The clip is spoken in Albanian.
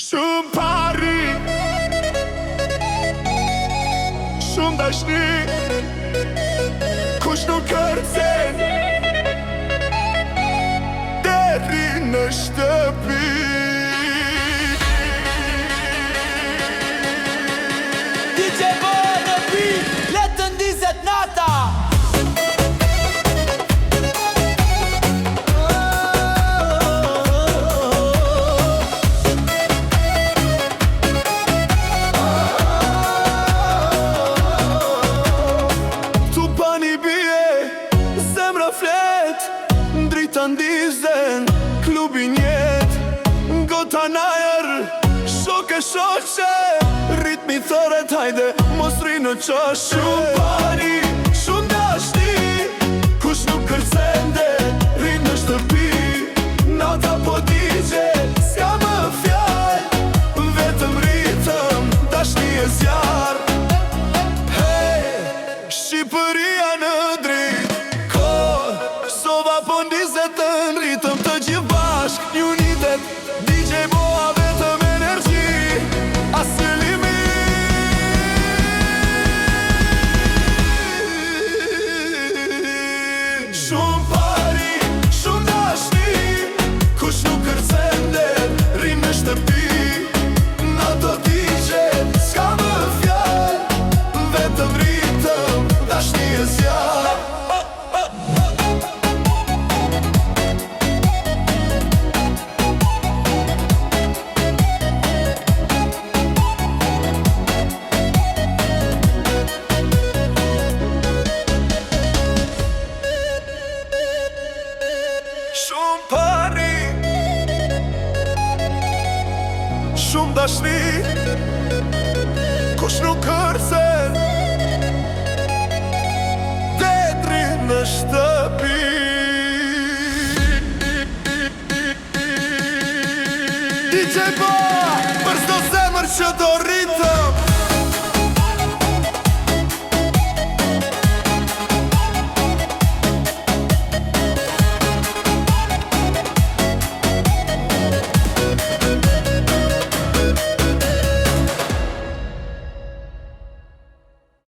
Shumë pari, shumë dashni, kush nuk kërcen deri në shtëpi. DJ Boy në beat, letë ndizet nata. Ndrita ndizen, klubin jet, gota najer, shoke shoqe, ritmi thëret hajde, mos ri në qashe. Shumë pani, shumë dashni, kush nuk kërcende, ri në shtëpi, nata po DJ, s'ka më fjall, vetëm ritëm, dashni e zjar. Hey, Shqipëria në drit, po ndizet të në ritëm të gjithë bashk, një unitet, DJ Boa vetëm energji, asë limi. Shumë pari, shumë dashni, kush nuk kërcende, rrim në shtëpi, në të DJ, s'ka më fjall, vetëm ritëm, dashni e zjar. Shumë pari, shumë dashni, kush nuk kërcen deri në shtëpi. DJ Boa, për s'do zemër që do rri